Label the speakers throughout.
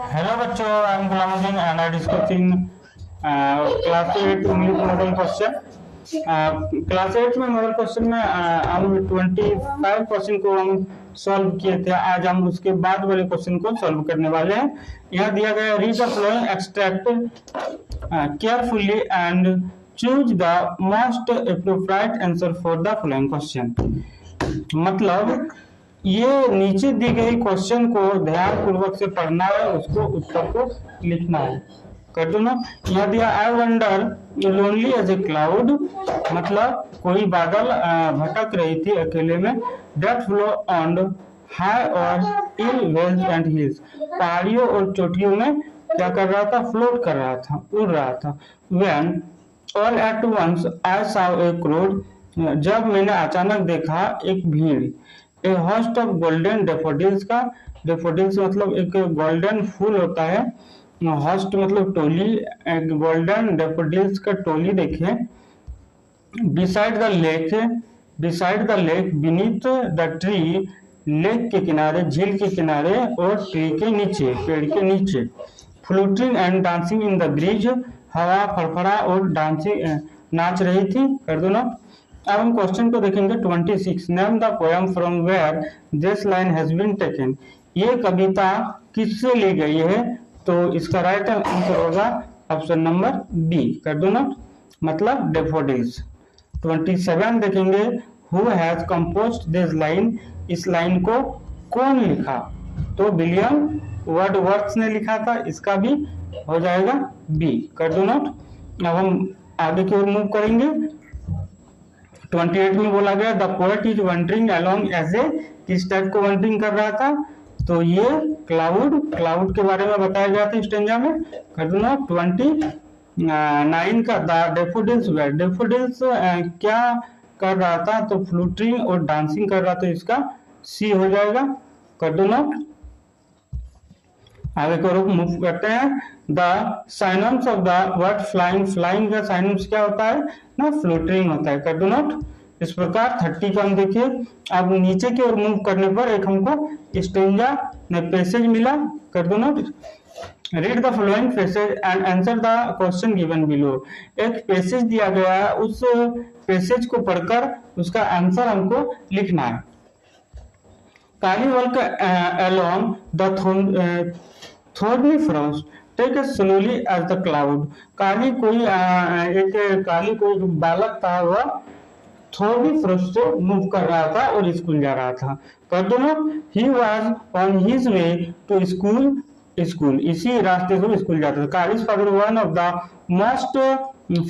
Speaker 1: Hello बच्चों, I am Gulamuddin and I discussing class 8 English model question. Class 8 में model question में हम 25% को हम सॉल्व किए थे। आज हम उसके बाद वाले क्वेश्चन को सॉल्व करने वाले हैं। यहाँ दिया गया read the flowing extract carefully and choose the most appropriate answer for the flowing question. मतलब ये नीचे दी गई क्वेश्चन को ध्यान पूर्वक से पढ़ना है, उसको उत्तर को लिखना है। कर दो ना। यहाँ दिया I wander lonely as a cloud, मतलब कोई बादल भटक रही थी अकेले में। डेट फ्लो ऑन हाई और इल वेल्स एंड हिल्स, पहाड़ियों और चोटियों में क्या कर रहा था? फ्लोट कर रहा था, उड़ रहा था। When all at once I saw a crowd, जब मैंने अचानक देखा एक भीड़। A host of golden daffodils का, डेफोडिल्स मतलब एक गोल्डन फूल होता है, होस्ट मतलब टोली, एक गोल्डन डेफोडिल्स का टोली देखे। Beside the lake, beside the lake, beneath the tree, lake के किनारे, झील के किनारे और ट्री के नीचे, पेड़ के नीचे। Fluting and dancing in the bridge, हवा फड़फड़ा और डांसिंग नाच रही थी। कर दो ना। अब हम क्वेश्चन को देखेंगे 26। Name the poem from where this line has been taken, ये कविता किससे ली गई है? तो इसका राइट आंसर होगा ऑप्शन नंबर बी। कर दो ना, मतलब डेफोडिल्स। 27 देखेंगे, who has composed this line, इस लाइन को कौन लिखा? तो विलियम वर्ड्सवर्थ ने लिखा था, इसका भी हो जाएगा बी। कर दो नोट। अब हम आगे की ओर मूव करेंगे। 28 में बोला गया the poet is wandering along as a, किस टाइप को वंडरिंग कर रहा था? तो ये क्लाउड, क्लाउड के बारे में बताया गया था स्टेंजा में। कर दो ना। 29 का द डेफोडिल्स वेयर, डेफोडिल्स क्या कर रहा था? तो फ्लूटिंग और डांसिंग कर रहा था, इसका सी हो जाएगा। कर दो ना। आगे को रुक मूव करते हैं। The synonyms of the word flying, flying का साइनम्स क्या होता है ना? फ्लोटिंग होता है। कर दो नोट। इस प्रकार 30 का हम देखिए। अब नीचे की ओर मूव करने पर एक हमको स्टेंजा में पैसेज मिला। कर दो note. Read the following passage and answer the question given below, एक पैसेज दिया गया है, उस पैसेज को पढ़कर उसका आंसर हमको लिखना है। काली walk along the thorny frost, take as slowly as the cloud, काली कोई एक बालक था, वह थोड़ी फ्रोस्ट से मूव कर रहा था और स्कूल जा रहा था। कर दो ना। He was on his way to school, school इसी रास्ते से स्कूल जाता था। कालीज father one of the most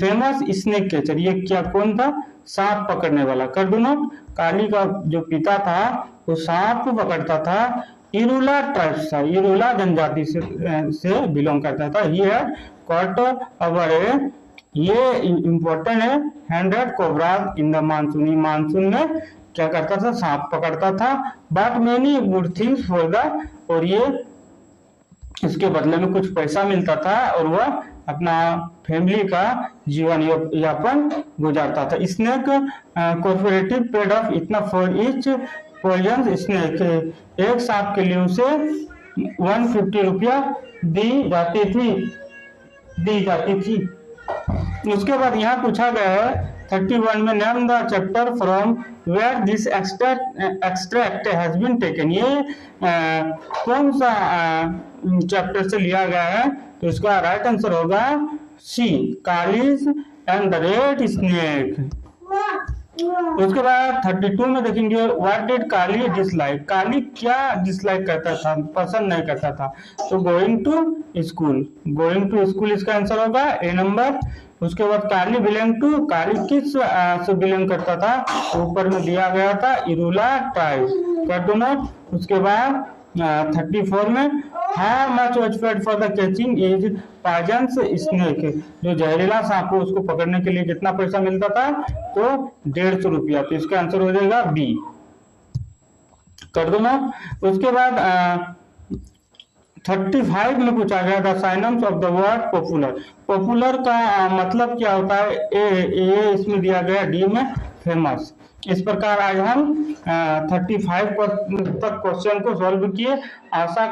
Speaker 1: famous snake catcher, ये क्या कौन था? सांप पकड़ने वाला। कर दो ना। काली का जो पिता था वो सांप पकड़ता था, इरुला ट्राइब्स था, इरुला जनजाति से बिलोंग करता था। ही हैड कॉट अवर, ये इम्पोर्टेंट है, 100 cobras in the monsoon, monsoon में क्या करता था? सांप पकड़ता था। But many good things for the, और ये इसके बदले में कुछ पैसा मिलता था और वह अपना फैमिली का जीवन यापन गुजारता था। स्नेक कोऑपरेटिव पेड ऑफ इतना फॉर ईच पॉइजन स्नेक, एक सांप के लिए उसे 150 रुपया दी जाती थी। उसके बाद यहाँ पूछा गया है 31 में, name the chapter from where this extract has been taken, ये कौन सा चैप्टर से लिया गया है? तो इसका राइट आंसर होगा C, Kali's and the red snake. उसके बाद 32 में देखेंगे, what did Kali dislike, Kali क्या डिसलाइक करता था, पसंद नहीं करता था? तो going to school, going to school इसका आंसर होगा ए नंबर। उसके बाद काली बिलोंग टू, काली किस से बिलोंग करता था? ऊपर में दिया गया था इरुला ट्राइब। कर दो ना। उसके बाद 34 में, how much was paid for the catching is poisonous snake, जो जहरीला सांप को उसको पकड़ने के लिए कितना पैसा मिलता था? तो 150 रुपया। तो इसका आंसर हो जाएगा बी। कर दो ना। उसके बाद 35 में पूछा गया the synonyms of the word popular, popular का मतलब क्या होता है? ए इसमें दिया गया, डी में फेमस। इस प्रकार आज हम 35 तक क्वेश्चन को सॉल्व किए। आशा